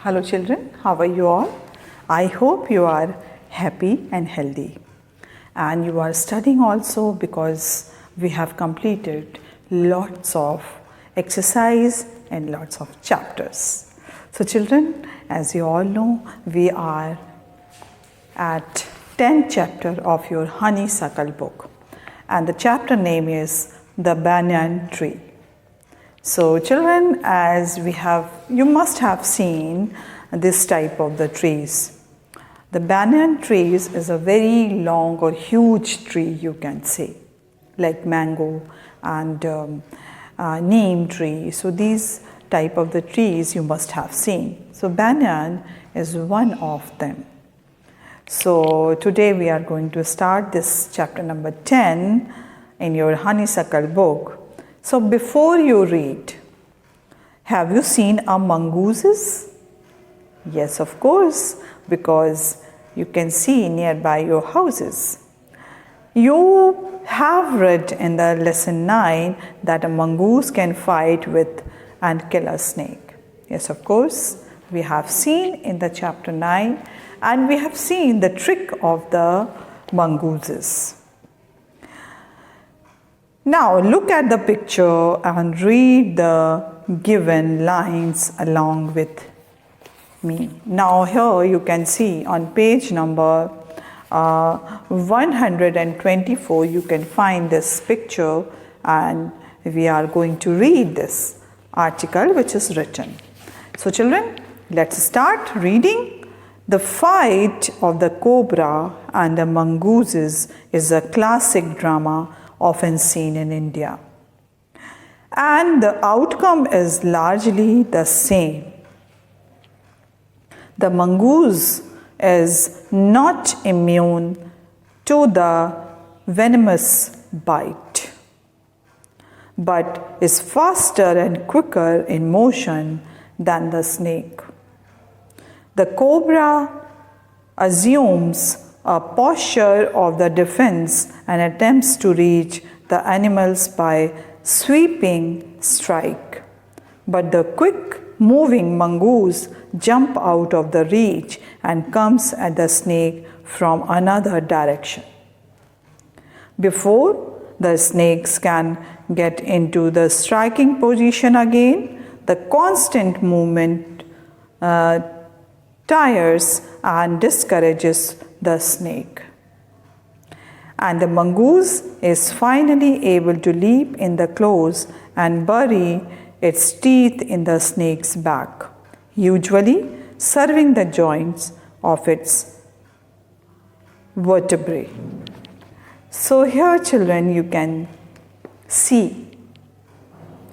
Hello children, how are you all? I hope you are happy and healthy. And you are studying also because we have completed lots of exercise and lots of chapters. So children, as you all know, we are at 10th chapter of your honeysuckle book. And the chapter name is The Banyan Tree. So children, you must have seen this type of the trees. The banyan trees is a very long or huge tree, you can say, like mango and neem tree. So these type of the trees you must have seen. So banyan is one of them. So today we are going to start this chapter number 10 in your honeysuckle book. So before you read, have you seen a mongooses? Yes, of course, because you can see nearby your houses. You have read in the lesson 9 that a mongoose can fight with and kill a snake. Yes, of course, we have seen in the chapter 9 and we have seen the trick of the mongooses. Now look at the picture and read the given lines along with me. Now here you can see on page number 124 you can find this picture, and we are going to read this article which is written. So children, let's start reading. The fight of the cobra and the mongooses is a classic drama often seen in India. And the outcome is largely the same. The mongoose is not immune to the venomous bite, but is faster and quicker in motion than the snake. The cobra assumes a posture of the defense and attempts to reach the animals by sweeping strike. But the quick moving mongoose jumps out of the reach and comes at the snake from another direction. Before the snakes can get into the striking position again, the constant movement tires and discourages the snake. And the mongoose is finally able to leap in the clothes and bury its teeth in the snake's back, usually serving the joints of its vertebrae. So here children, you can see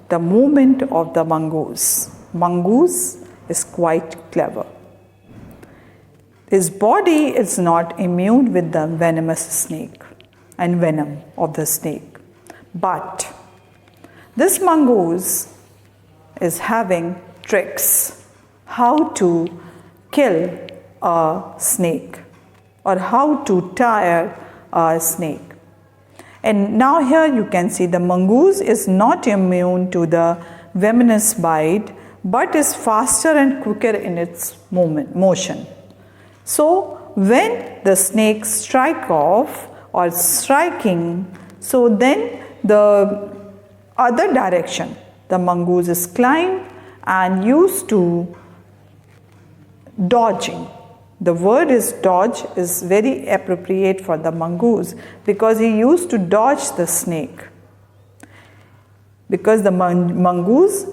the movement of the mongoose. Mongoose is quite clever. His body is not immune with the venomous snake and venom of the snake. But this mongoose is having tricks how to kill a snake or how to tire a snake. And now here you can see the mongoose is not immune to the venomous bite, but is faster and quicker in its motion. So when the snake strike off or striking, so then the other direction, the mongoose is climb and used to dodging. The word is dodge is very appropriate for the mongoose because he used to dodge the snake. Because the mongoose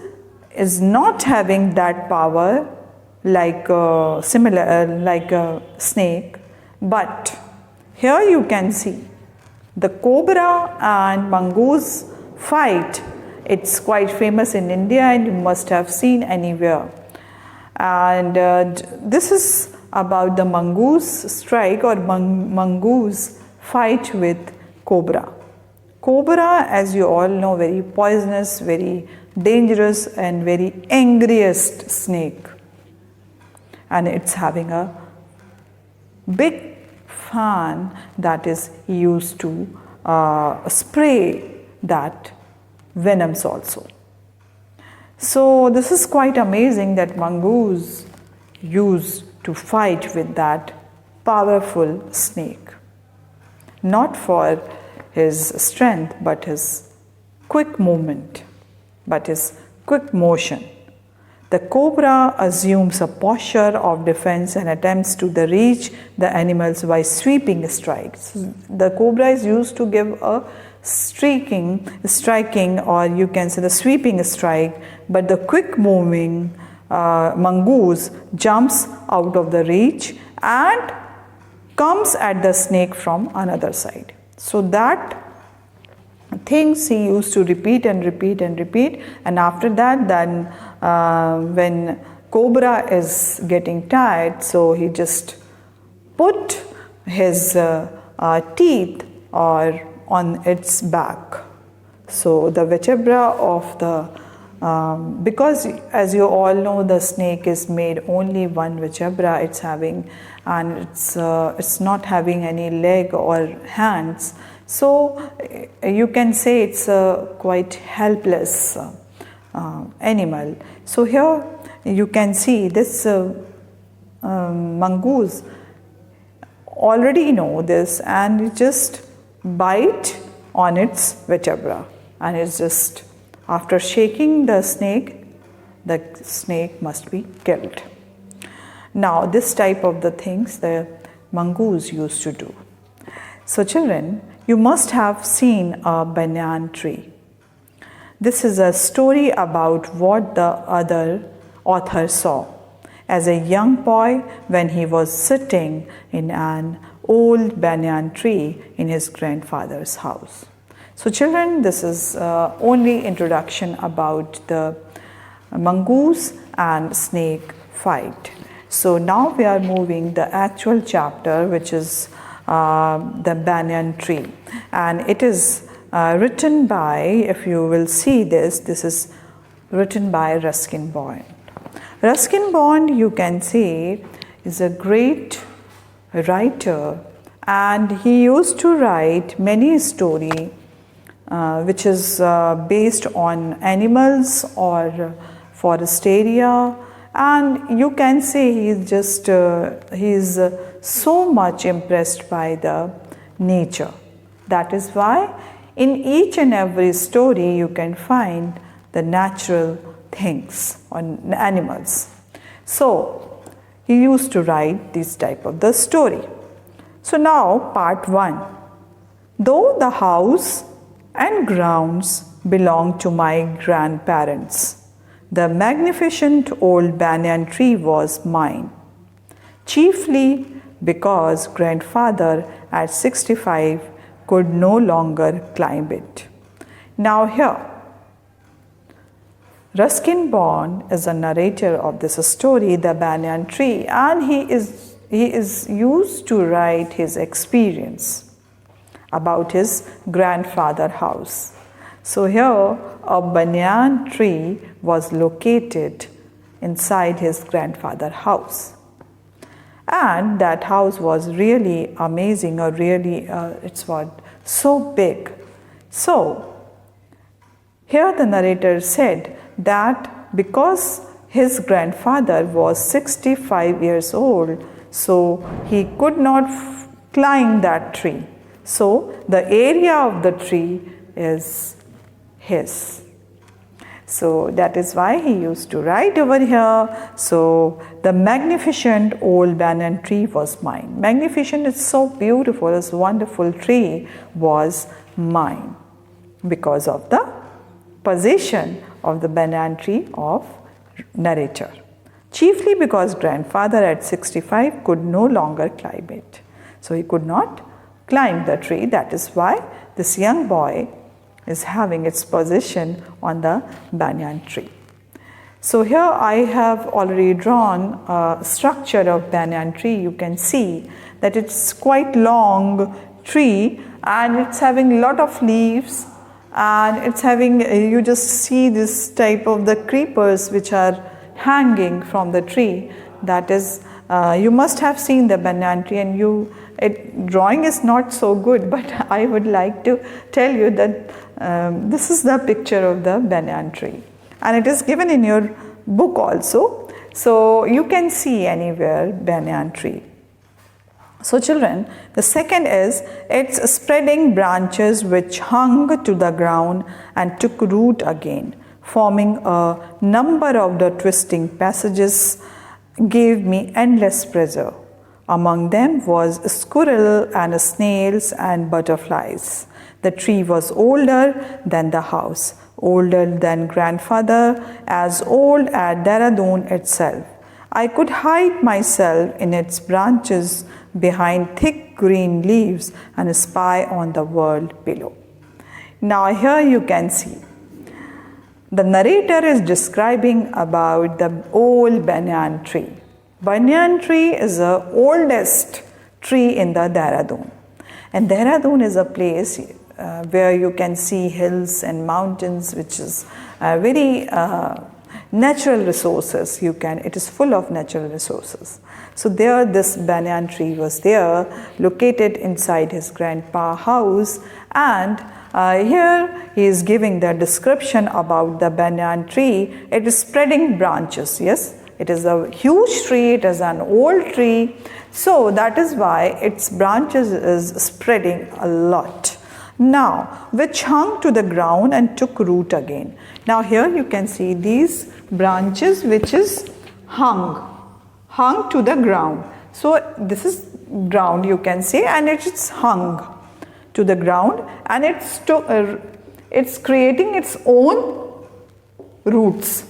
is not having that power like a snake, but here you can see the cobra and mongoose fight. It's quite famous in India and you must have seen anywhere. And this is about the mongoose strike or mongoose fight with cobra. Cobra, as you all know, very poisonous, very dangerous and very angriest snake. And it's having a big fan that is used to spray that venoms also. So this is quite amazing that mongoose used to fight with that powerful snake. Not for his strength, but his quick movement, but his quick motion. The cobra assumes a posture of defense and attempts to reach the animals by sweeping strikes. The cobra is used to give a striking, or you can say the sweeping strike, but the quick moving mongoose jumps out of the reach and comes at the snake from another side. So that things he used to repeat and repeat and repeat, and after that, then when cobra is getting tired, so he just put his teeth or on its back. So the vertebra of the because as you all know, the snake is made only one vertebra it's having, and it's not having any leg or hands. So you can say it's a quite helpless animal. So here you can see this mongoose already know this, and it just bite on its vertebra, and it's just after shaking the snake must be killed. Now this type of the things the mongoose used to do. So children, you must have seen a banyan tree. This is a story about what the other author saw as a young boy when he was sitting in an old banyan tree in his grandfather's house. So children, this is only introduction about the mongoose and snake fight. So now we are moving the actual chapter, which is the banyan tree, and it is written by, if you will see this is written by Ruskin Bond. Ruskin Bond, you can see, is a great writer, and he used to write many stories which is based on animals or forest area, and you can say he is so much impressed by the nature. That is why in each and every story you can find the natural things on animals. So he used to write this type of the story. So now part 1. Though the house and grounds belonged to my grandparents, the magnificent old banyan tree was mine, chiefly because grandfather at 65 could no longer climb it. Now here, Ruskin Bond is a narrator of this story, The Banyan Tree, and he is used to write his experience about his grandfather's house. So here, a banyan tree was located inside his grandfather's house. And that house was really amazing, or really, it's what, so big. So, here the narrator said that because his grandfather was 65 years old, so he could not climb that tree. So, the area of the tree is his. So that is why he used to write over here. So the magnificent old banyan tree was mine. Magnificent is so beautiful, this wonderful tree was mine because of the possession of the banyan tree of narrator. Chiefly because grandfather at 65 could no longer climb it. So he could not climb the tree. That is why this young boy is having its position on the banyan tree. So here I have already drawn a structure of banyan tree. You can see that it's quite long tree, and it's having lot of leaves, and it's having, you just see this type of the creepers which are hanging from the tree. That is, you must have seen the banyan tree, and drawing is not so good, but I would like to tell you that this is the picture of the banyan tree, and it is given in your book also. So you can see anywhere banyan tree. So children, the second is its spreading branches which hung to the ground and took root again, forming a number of the twisting passages, gave me endless pleasure. Among them was a squirrel and snails and butterflies. The tree was older than the house, older than grandfather, as old as Dehradun itself. I could hide myself in its branches behind thick green leaves and spy on the world below. Now here you can see the narrator is describing about the old banyan tree. Banyan tree is the oldest tree in the Dehradun. And Dehradun is a place where you can see hills and mountains, which is very natural resources. It is full of natural resources. So there this banyan tree was there, located inside his grandpa's house, and here he is giving the description about the banyan tree. It is spreading branches, yes. It is a huge tree, it is an old tree, so that is why its branches is spreading a lot. Now, which hung to the ground and took root again. Now here you can see these branches which is hung to the ground. So this is ground you can say, and it is hung to the ground, and it's creating its own roots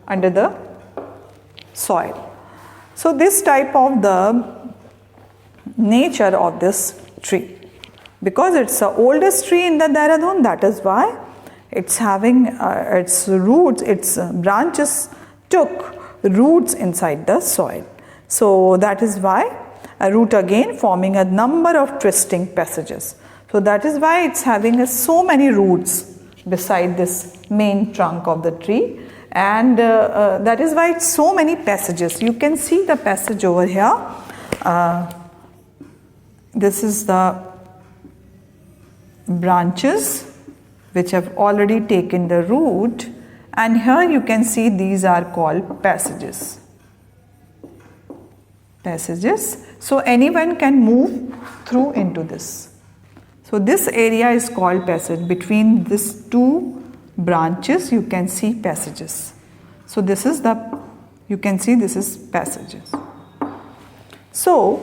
under the soil. So this type of the nature of this tree, because it's the oldest tree in the Dehradun, that is why it's having its roots, its branches took roots inside the soil. So that is why a root again, forming a number of twisting passages. So that is why it's having so many roots beside this main trunk of the tree, and that is why it's so many passages. You can see the passage over here. This is the branches which have already taken the root, and here you can see these are called passages. So anyone can move through into this. So this area is called passage. Between these two branches you can see passages. So this is you can see this is passages. So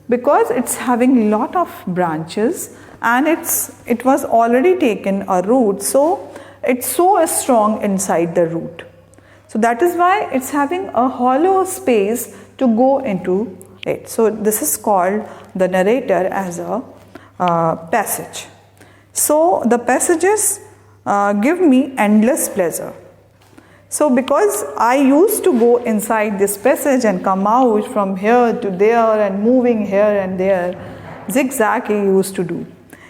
because it's having lot of branches and it was already taken a root, so it's so strong inside the root. So that is why it's having a hollow space to go into it. So this is called the narrator as a passage. So the passages give me endless pleasure. So because I used to go inside this passage and come out from here to there and moving here and there, zigzag he used to do.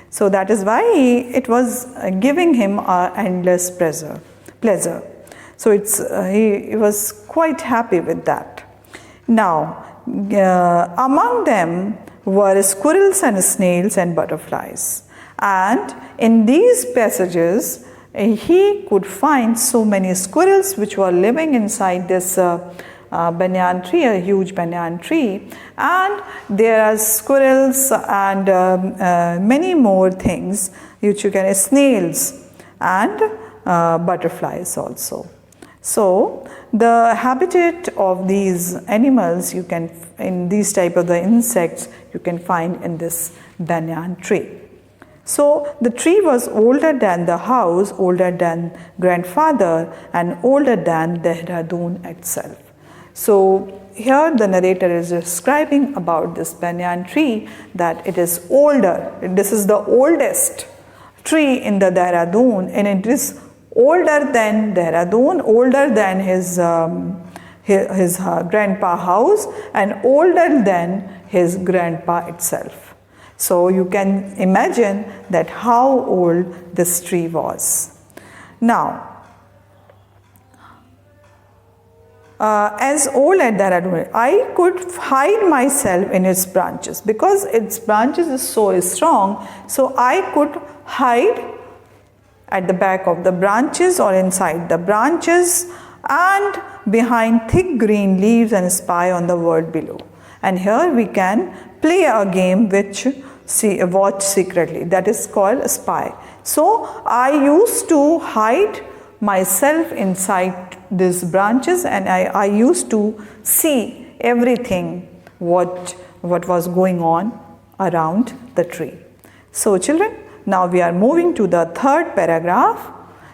So that is why it was giving him endless pleasure. So he was quite happy with that. Now, among them were squirrels and snails and butterflies. And in these passages, he could find so many squirrels which were living inside this banyan tree, a huge banyan tree. And there are squirrels and many more things which you can, snails and butterflies also. So the habitat of these animals you can, in these type of the insects, you can find in this banyan tree. So the tree was older than the house, older than grandfather, and older than Dehradun itself. So here the narrator is describing about this banyan tree, that it is older. This is the oldest tree in the Dehradun, and it is older than Dehradun, older than his grandpa house, and older than his grandpa itself. So you can imagine that how old this tree was. Now, as old as Dehradun, I could hide myself in its branches because its branches is so strong. So I could hide at the back of the branches or inside the branches and behind thick green leaves and spy on the world below. And here we can play a game which watch secretly, that is called spy. So I used to hide myself inside these branches, and I used to see everything what was going on around the tree. So children, now we are moving to the third paragraph.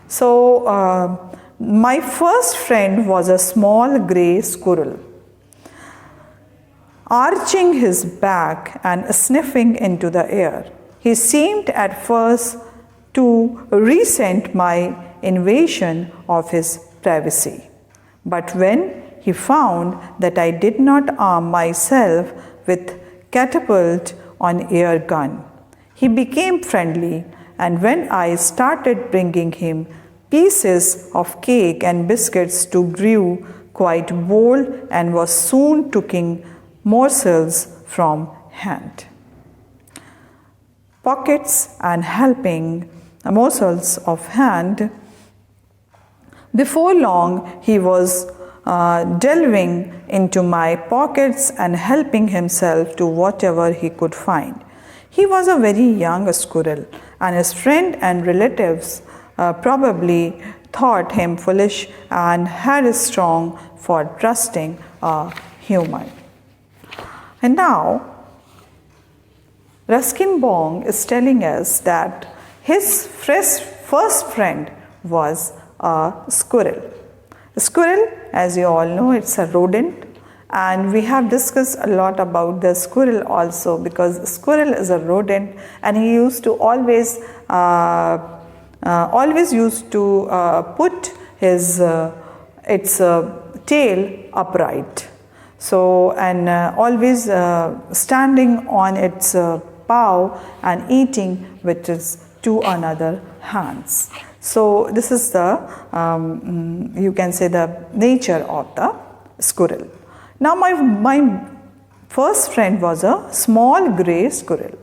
So my first friend was a small grey squirrel, arching his back and sniffing into the air. He seemed at first to resent my invasion of his privacy. But when he found that I did not arm myself with catapult on air gun, he became friendly, and when I started bringing him pieces of cake and biscuits, to grew quite bold and was soon taking morsels from hand. Pockets and helping morsels of hand. Before long, he was delving into my pockets and helping himself to whatever he could find. He was a very young squirrel, and his friend and relatives probably thought him foolish and headstrong for trusting a human. And now, Ruskin Bond is telling us that his first friend was a squirrel. A squirrel, as you all know, it's a rodent, and we have discussed a lot about the squirrel also, because squirrel is a rodent, and he used to always used to put his its tail upright. So, and always standing on its paw and eating with its two another hands. So this is the you can say the nature of the squirrel. Now my first friend was a small grey squirrel.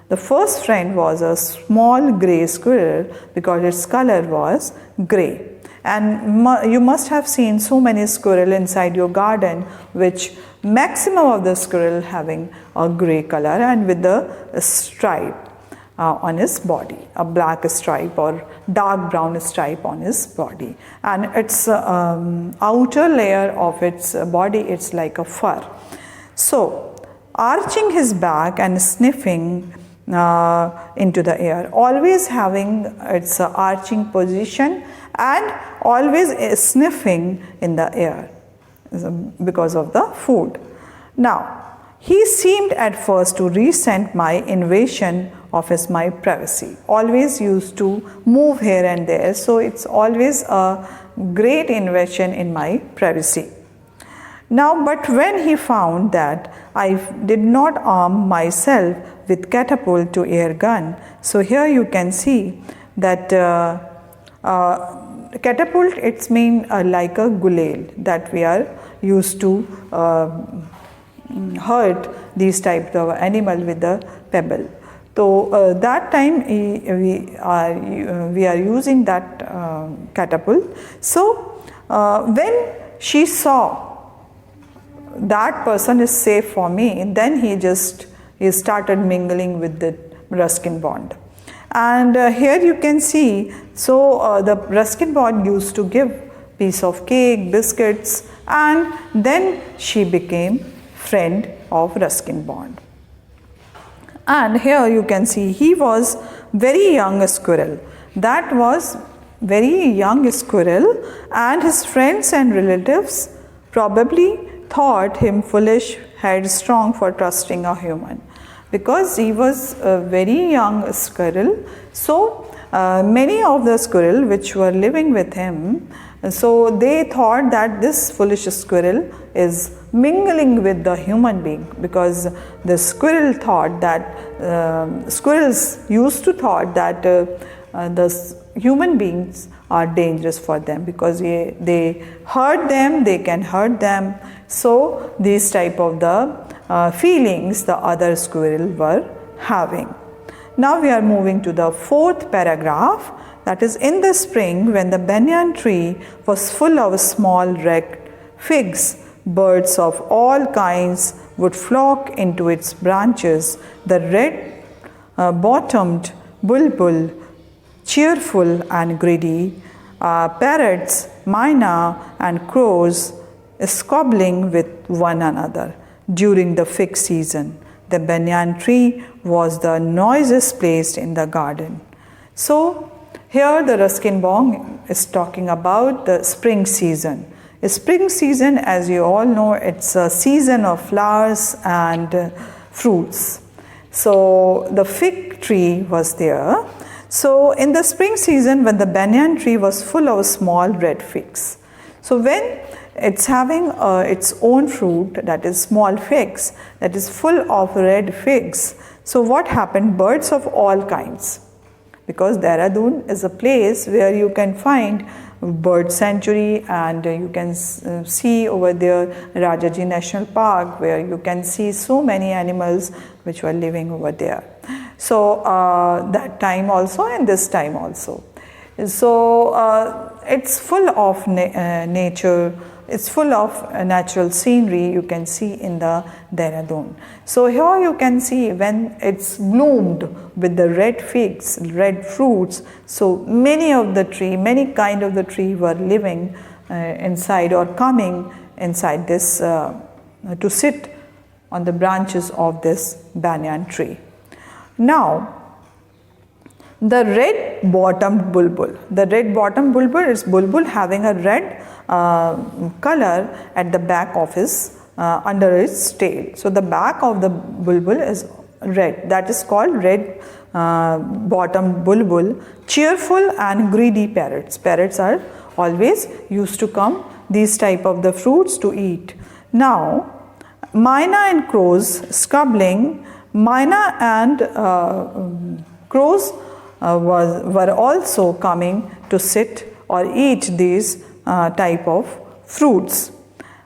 The first friend was a small grey squirrel because its color was grey. And you must have seen so many squirrel inside your garden, which maximum of the squirrel having a grey color and with the stripe on his body, a black stripe or dark brown stripe on his body, and its outer layer of its body, it's like a fur. So arching his back and sniffing into the air, always having its arching position and always sniffing in the air because of the food. Now, he seemed at first to resent my invasion of my privacy. Always used to move here and there, so it's always a great invasion in my privacy. Now, but when he found that I did not arm myself with catapult to air gun, so here you can see that catapult, it's mean like a gulal that we are used to hurt these types of animal with the pebble. So that time we are using that catapult. So when she saw that person is safe for me, then he started mingling with the Ruskin Bond. And here you can see, so the Ruskin Bond used to give piece of cake, biscuits, and then she became friend of Ruskin Bond. And here you can see he was very young squirrel. That was very young squirrel, and his friends and relatives probably thought him foolish, headstrong for trusting a human, because he was a very young squirrel. So many of the squirrel which were living with him, so they thought that this foolish squirrel is mingling with the human being, because the squirrel thought that squirrels used to thought that the human beings are dangerous for them, because they hurt them, they can hurt them. So these type of the feelings the other squirrel were having. Now we are moving to the fourth paragraph, That is, in the spring, when the banyan tree was full of small red figs, birds of all kinds would flock into its branches. The red-bottomed bulbul, cheerful and greedy, parrots, myna, and crows squabbling with one another. During the fig season, the banyan tree was the noisiest place in the garden. So, here the Ruskin Bong is talking about the spring season. The spring season, as you all know, it's a season of flowers and fruits. So, the fig tree was there. So, in the spring season, when the banyan tree was full of small red figs. So, when it's having its own fruit, that is small figs, that is full of red figs. So, what happened? Birds of all kinds. Because Dehradun is a place where you can find bird sanctuary, and you can see over there Rajaji National Park, where you can see so many animals which were living over there. So that time also and this time also. So it's full of nature. It's full of natural scenery you can see in the Dehradun. So here you can see when it's bloomed with the red figs, red fruits. So many of the tree, many kind of the tree were living inside or coming inside this to sit on the branches of this banyan tree. Now, the red-bottomed bulbul. The red-bottomed bulbul is bulbul having a red color at the back of his, under its tail. So, the back of the bulbul is red. That is called red-bottomed bulbul. Cheerful and greedy parrots. Parrots are always used to come these type of the fruits to eat. Now, myna and crows squabbling. Myna and crows were also coming to sit or eat these type of fruits.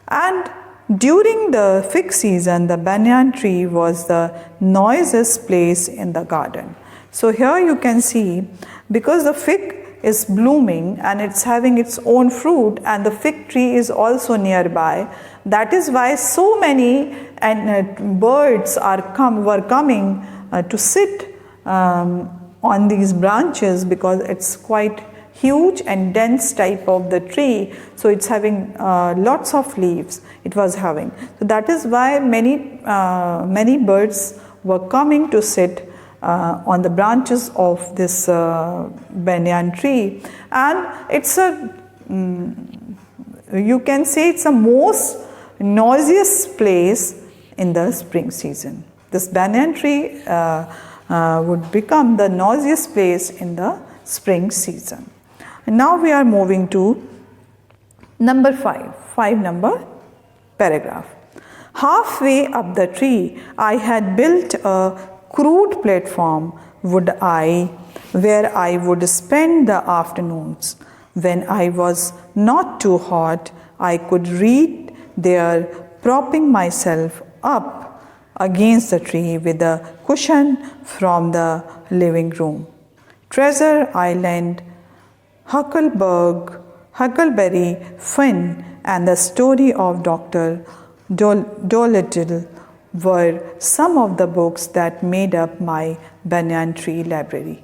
And during the fig season, the banyan tree was the noisiest place in the garden. So here you can see, because the fig is blooming and it's having its own fruit, and the fig tree is also nearby, that is why so many birds were coming to sit on these branches, because it's quite huge and dense type of the tree. So it's having lots of leaves it was having. So that is why many birds were coming to sit on the branches of this banyan tree. And it's you can say it's a most noisiest place in the spring season. This banyan tree would become the noisiest place in the spring season. And now we are moving to number 5 number paragraph. Halfway up the tree, I had built a crude platform where I would spend the afternoons. When I was not too hot, I could read there, propping myself up against the tree with a cushion from the living room. Treasure Island, Huckleberry Finn, and the story of Dr. Dolittle were some of the books that made up my banyan tree library.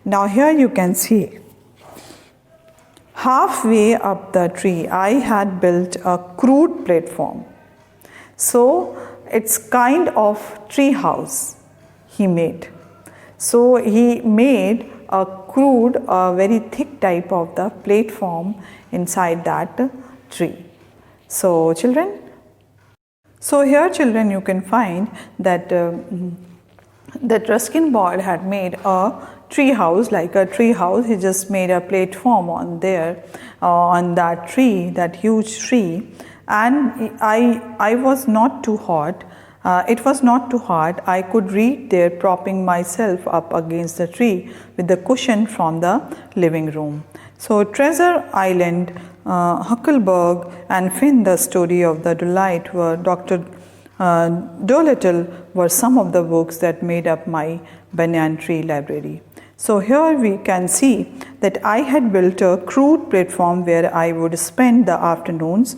Now here you can see, halfway up the tree, I had built a crude platform. So it's kind of tree house he made. So he made a crude, very thick type of the platform inside that tree. So children, here children you can find that that Ruskin Bond had made a tree house, like a tree house. He just made a platform on there, on that tree, that huge tree. And I was not too hot. It was not too hard. I could read there, propping myself up against the tree with the cushion from the living room. So Treasure Island, Huckleberry and Finn, the story of the delight, were Dr. Dolittle were some of the books that made up my banyan tree library. So here we can see that I had built a crude platform where I would spend the afternoons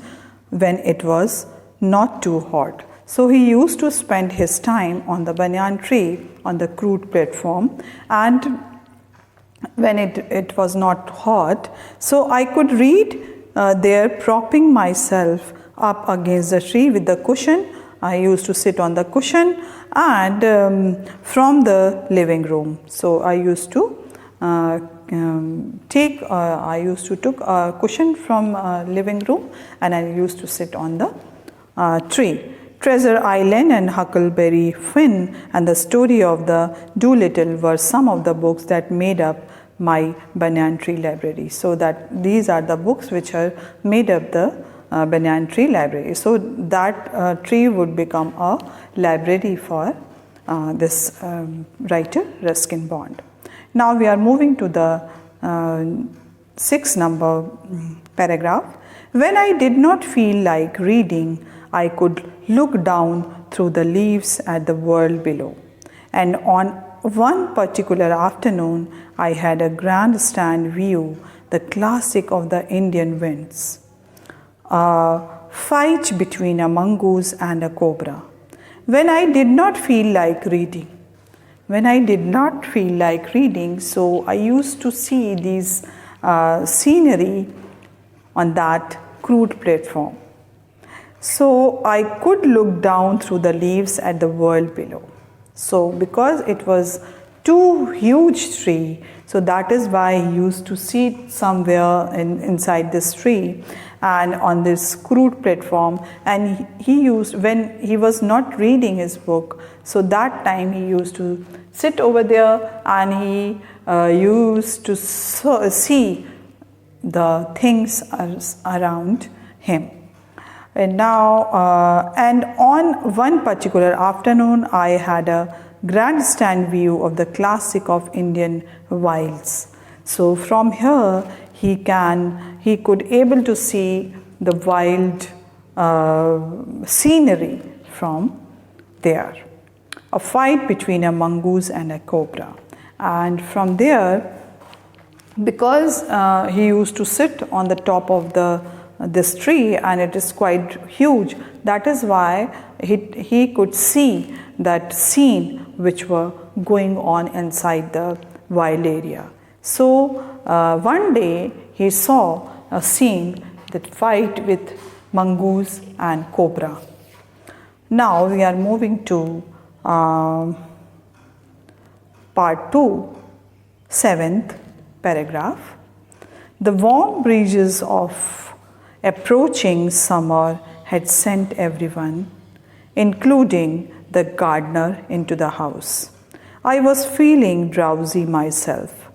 when it was not too hot. So he used to spend his time on the banyan tree on the crude platform, and when it was not hot, so I could read there, propping myself up against the tree with the cushion. I used to sit on the cushion and from the living room. So I used to took a cushion from living room, and I used to sit on the tree. Treasure Island and Huckleberry Finn and the story of the Doolittle were some of the books that made up my Banyan Tree library. So that these are the books which are made up the Banyan Tree library. So that tree would become a library for this writer Ruskin Bond. Now we are moving to the 6th number paragraph. When I did not feel like reading, I could look down through the leaves at the world below. And on one particular afternoon, I had a grandstand view, the classic of the Indian winds. A fight between a mongoose and a cobra. When I did not feel like reading, so I used to see these scenery on that crude platform. So I could look down through the leaves at the world below. So because it was too huge tree, so that is why he used to sit somewhere inside this tree and on this crude platform, and he used, when he was not reading his book, so that time he used to sit over there and he used to see the things around him. And now, and on one particular afternoon, I had a grandstand view of the classic of Indian wilds. So from here, he could able to see the wild scenery from there. A fight between a mongoose and a cobra. And from there, because he used to sit on the top of this tree and it is quite huge, that is why he could see that scene which were going on inside the wild area. So one day he saw a scene, that fight with mongoose and cobra. Now we are moving to part 2, 7th paragraph. The warm breezes of approaching summer had sent everyone, including the gardener, into the house. I was feeling drowsy myself,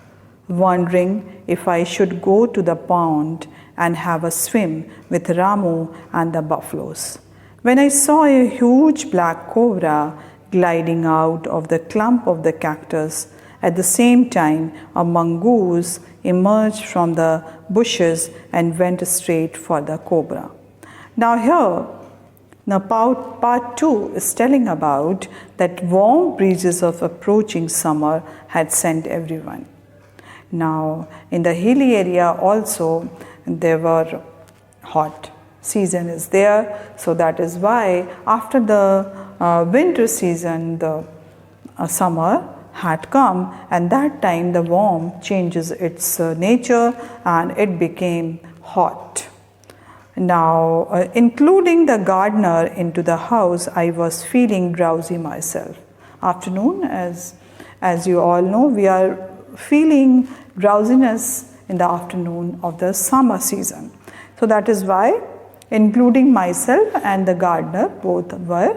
wondering if I should go to the pond and have a swim with Ramu and the buffaloes, when I saw a huge black cobra gliding out of the clump of the cactus. At the same time, a mongoose emerged from the bushes and went straight for the cobra. Now here, part 2 is telling about that warm breezes of approaching summer had sent everyone. Now, in the hilly area also, there were hot season is there, so that is why after the winter season, the summer had come, and that time the warm changes its nature and it became hot. Now, including the gardener into the house, I was feeling drowsy myself. Afternoon, as you all know, we are feeling drowsiness in the afternoon of the summer season. So that is why, including myself and the gardener, both were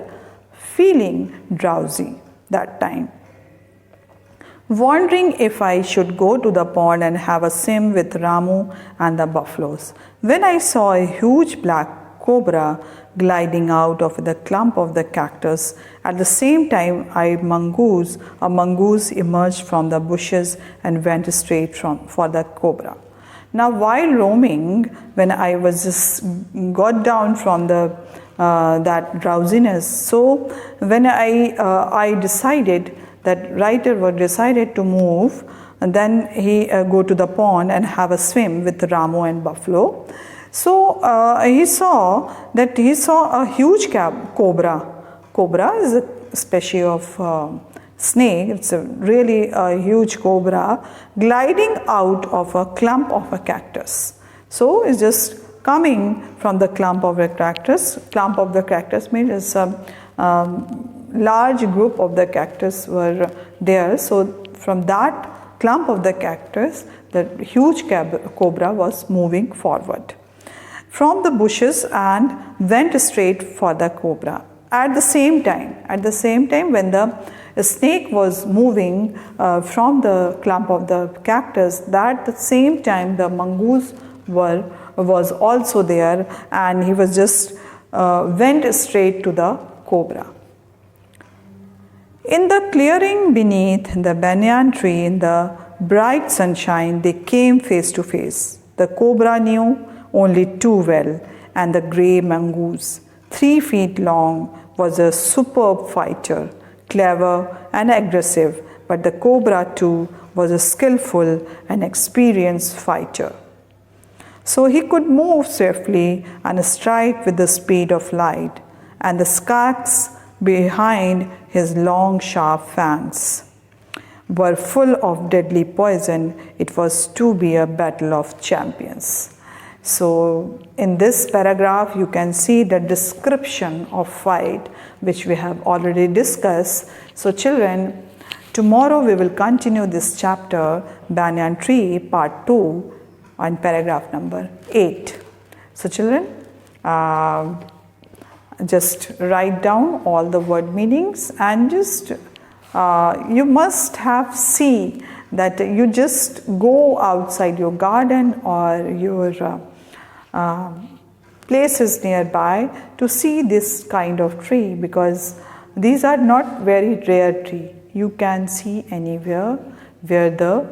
feeling drowsy that time. Wondering if I should go to the pond and have a swim with Ramu and the buffaloes, when I saw a huge black cobra gliding out of the clump of the cactus. At the same time, a mongoose emerged from the bushes and went straight for the cobra. Now, while roaming, when I was just got down from that drowsiness, so when I decided that writer decided to move and then he go to the pond and have a swim with Ramu and buffalo. So he saw a huge cobra. Cobra is a species of snake. It's really a huge cobra gliding out of a clump of a cactus. So it's just coming from the clump of the cactus. Clump of the cactus means it's a large group of the cactus were there. So from that clump of the cactus, the huge cobra was moving forward from the bushes and went straight for the cobra. At the same time when the snake was moving from the clump of the cactus, at the same time the mongoose was also there, and he was just went straight to the cobra. In the clearing beneath the banyan tree, in the bright sunshine, they came face to face. The cobra knew only too well, and the grey mongoose, 3 feet long, was a superb fighter, clever and aggressive, but the cobra too was a skillful and experienced fighter. So he could move swiftly and strike with the speed of light, and the scars behind his long sharp fangs were full of deadly poison. It was to be a battle of champions. So in this paragraph you can see the description of fight which we have already discussed. So children, tomorrow we will continue this chapter, Banyan Tree, part 2, on paragraph number 8. So children, just write down all the word meanings, and just you must have seen that you just go outside your garden or your places nearby to see this kind of tree, because these are not very rare tree. You can see anywhere where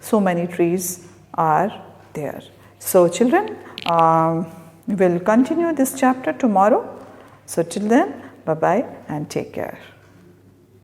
so many trees are there. So children, we will continue this chapter tomorrow. So till then, bye bye and take care.